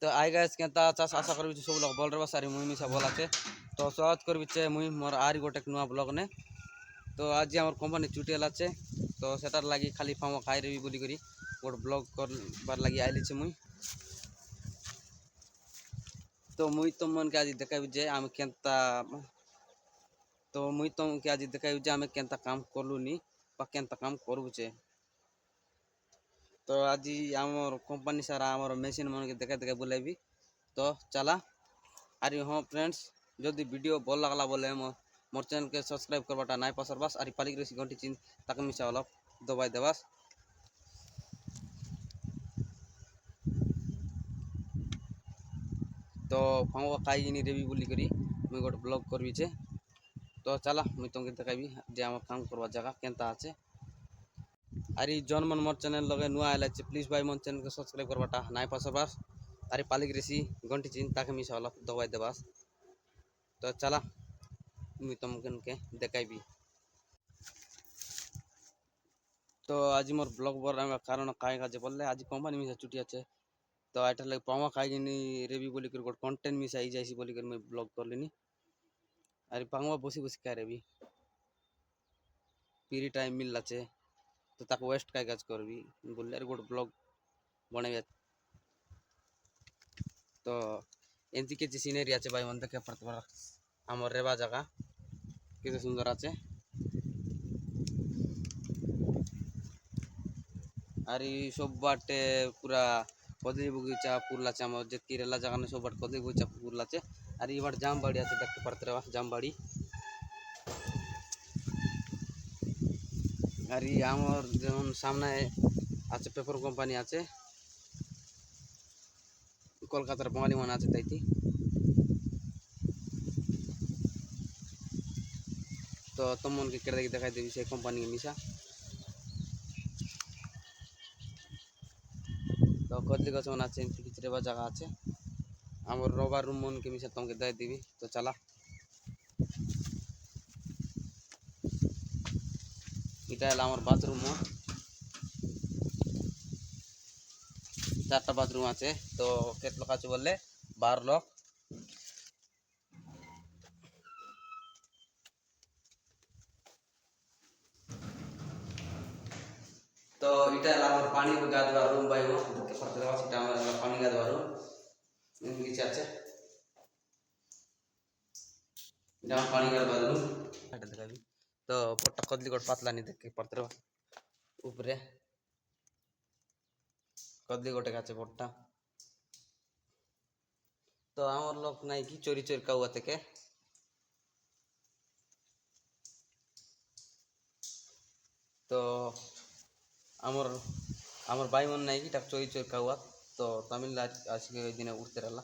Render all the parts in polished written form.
तो आई गाइस केनता चाष आशा करी सब लोग बोल रहे सारी मुई मिसा बोल आचे तो स्वागत करी मुई मोर आरी गोटे नुआ ब्लॉग ने। तो आज आम कंपनी छुट्टी है तो सेटार लगी खाली फार्म खाई रही बोली करी गोटे ब्लॉग कर लगी आइली मुई। तो मुई तुम मन के आज देखाबी जे आम केनता तो मुई तुम के आज देखाबी जे आम केनता काम करलुनी केनता काम करूचे। तो आज आम कंपनी सारा आम मेसीन मन के देखा देखा बुलाइबी तो चला। अरे हाँ फ्रेंड्स जदि वीडियो भल लगला बोले मोर चैनल के सब्सक्राइब करवाटा नाई पासर बास अरे पालिक रही घंटी चिन्ह ताके मिसा अलग दबाई देवास। तो फांगवा खाई रेबी बोली करी मुई गोटे ब्लॉग करबी छे। तो चला मुई तुमके देखाबी जे आम काम करवा जगह केनता आछे। अरे जन मन मोर चैनल लगे नुआ आइला छे प्लीज भाई मोर चैनल के सब्सक्राइब करवाटा नाई पासर बास अरे पालिक रही घंटी चिन्ह ताके मिसा अलग दबाई देवास। तो चला मुई तुमके देखाबी। तो आज मोर ब्लॉग बनावा कारण काय काजे बोलले आज कंपनी मिसा छुट्टी अच्छे तो आइटर लगे पावा खाई रेबी बोली कर गोटे कंटेंट मिसा आई जाइसी बोली कर मैं ब्लॉग करलिनी। अरे पावा बसी बसी क्या रेबी फ्री टाइम मिलला छे तो ताको वेस्ट काय काज करबी बोले अरे गोटे ब्लॉग बनाइबा। तो एंती के सीनरी आछे भाई मन देखे पड़ता आमर रेबा जगह केते सुंदर आछे। अरे सब बाटे पूरा कदली बगीचा पुरला चे आम जितकी रेला जगह ने सब बाट कदली बगीचा पुरला चे। अरे ये बाट जाम बाड़ी आछे देखते पड़ते रहा जाम बाड़ी। अरे आमर जेमन सामने आछे पेपर कोम्पानी आछे कलकातार बंगाली मन आछे ताइती। तो तुम मन के केड़े देखाई देबी से कोम्पानी मिसा। तो कदली गछ मन आछे किछ रेबा जगह आछे आमर रोबा रूम मन के मिसा तुमके दे देबी। तो चला इटा है आमर बाथरूम चारटा बाथरूम आछे तो केत लोक आछे बोले 12 लोक। तो इटा है आमर पानी गाधवा रूम भाई वो देखे पड़ते रहा इटा आमर पानी गाधवा रूम इन किछ आछे इटा पानी गाधवा रूम हटा देखाबी। तो पट्टा कदली गोट पातला नहीं देखे पड़ते रहा ऊपरे कदली गोटे गाचे पट्टा। तो आमर लोक नहीं कि चोरी चोरी काउआ थे तो आमर आमर भाई मन नहीं कि चोरी चोरी काउआ तो तमिलनाडु आज के दिन उठते रहा।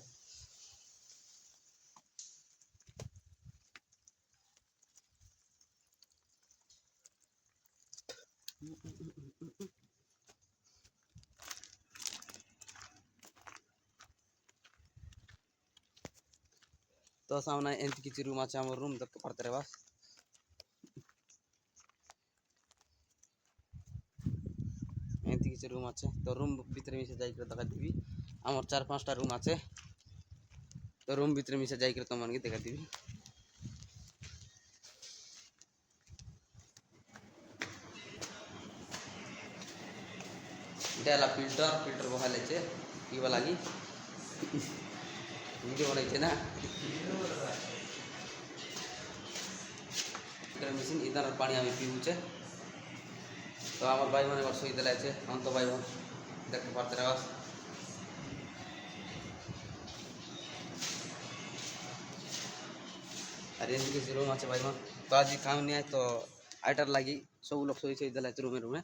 तो सामने एंती किछि रूम आछे आमर रूम देख पड़ते रहा एंती किछि रूम आछे। तो रूम भीतर मिसे जाई कर देखा देबी आमर 4-5टा रूम आछे तो रूम भीतर मिसे जाई कर तुम मन के देखा देबी। इटा फिल्टर फिल्टर बहाले छे पीवा लागी वीडियो बनाई छे ना मेसिन इधर पानी आम पीऊ छे। तो आमर भाई मन सही दिला छे हम तो भाई देखते पड़ते रहा। अरे किसी रूम आछे भाई मन तो आज काम नहीं आए तो आइटार लगी सब लोग सही सही दिला रूमे रूमे।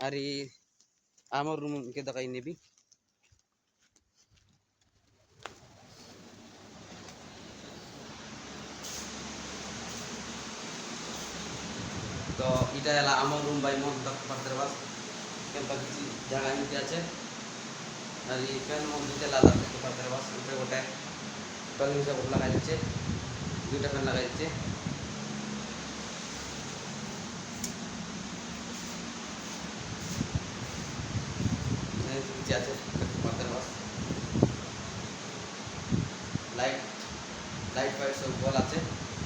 अरे आमर रूम के दकाई नेबी तो इटा है आमर रूम भाई मन देखते पड़ते रहा केनता किछि जगह एमती आछे। अरे फैन मन दुइटा लाला देखते पड़ते रहा ऊपर गोटे टंगी सब लगाई छे दुइटा फैन लगाई छे। किछि आछे देखते पड़ते रहा লাইট লাইট ফাইট সব বল আছে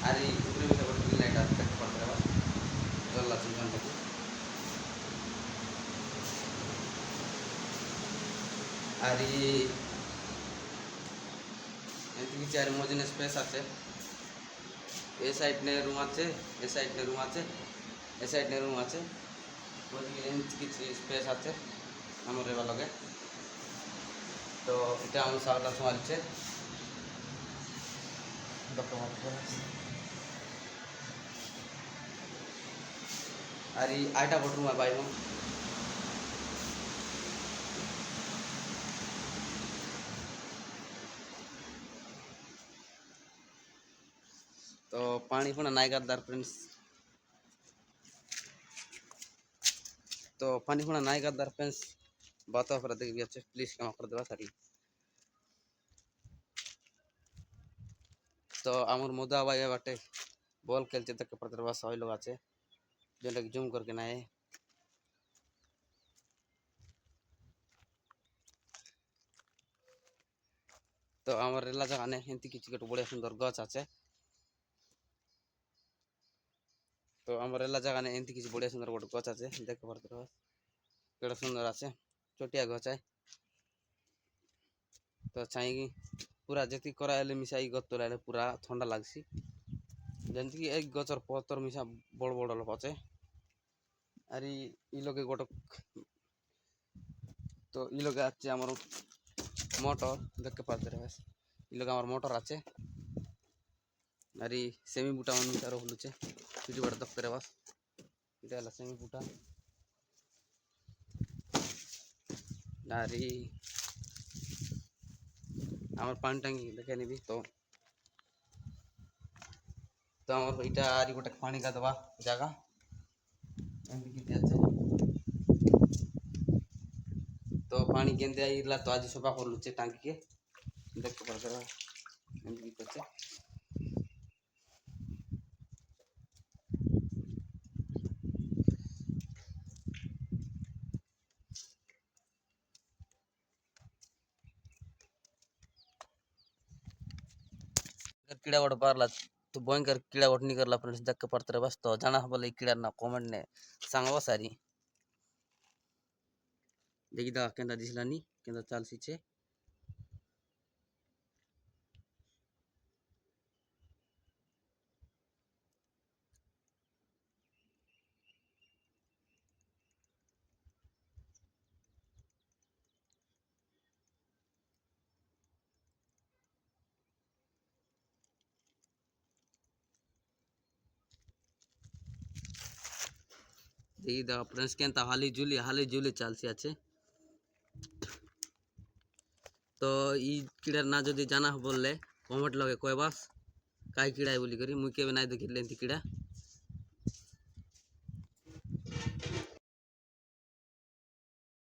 আর এই উপরে বসে বড় গ্রিন লাইট আছে দেখতে পারতে পারো জল আছে এখান থেকে আর এই চার মজিন স্পেস আছে ए साइड ने रूम আছে ए साइड ने रूम আছে ए साइड ने रूम আছে ওদিকে কিছু স্পেস আছে আমার রেবা লগে তো এটা আমার সাউটা সমালছে আর এই আইটা বেডরুম আর বাইরে तो पानी पुना नाई गादार फ्रेंड्स तो पानी पुना नाई गादार फ्रेंड्स बात कर देखिए अच्छे प्लीज क्षमा कर देवा सारी तो आमर मोदा भाई बाटे बॉल खेलते तक पड़ते बस सही लोग आचे जो लग जूम करके ना है तो आमर रेला जगह ने हिंदी किसी के बड़े सुंदर गच आचे तो आमर रेला जगह ने हिंदी किसी बड़े सुंदर गोटे गच आचे देख पड़ते बस केड़ा सुंदर आचे छोटिया गच है तो चाहिए पूरा जति कराइले मिसाई गत तोलाइले पूरा ठंडा लागसी जंती एक गचर पतर मिसा बड़ बड़ लोग আছে আর ই লগে গোট তো ই লগে আছে আমার মোটর দেখতে পারতে রে ই লগে আমার মোটর আছে আর সেমি বুটা অনুসার হলুছে কিছু বড় দেখতে রে বাস এটা হলো সেমি বুটা আর আমার পানি টাঙ্কি দেখে নিবি তো तो আমার এটা আর গোটা পানি কা দেবা জায়গা এমনি কি আছে তো পানি কেন্দ্রে আইলা তো আজ সফা করলুছে টাঙ্কি কে দেখতে পারবে এমনি কি আছে कीड़ा वड़ पारला तो भयंकर कीड़ा वट नहीं करला फ्रेंड्स देख के पड़ते रहे बस तो जाना बोले कीड़ा ना कमेंट ने सांगवा सारी देखी दा केंदा दिसलानी केंदा चालसी छे देखी दा फ्रेंड्स केंता हाली जुली चालसी আছে तो ई कीड़ा ना जदि जाना बोलले कमेंट लगे कहबास काई कीड़ा बोली करी मुई केबे नाइ देखिले एंती कीड़ा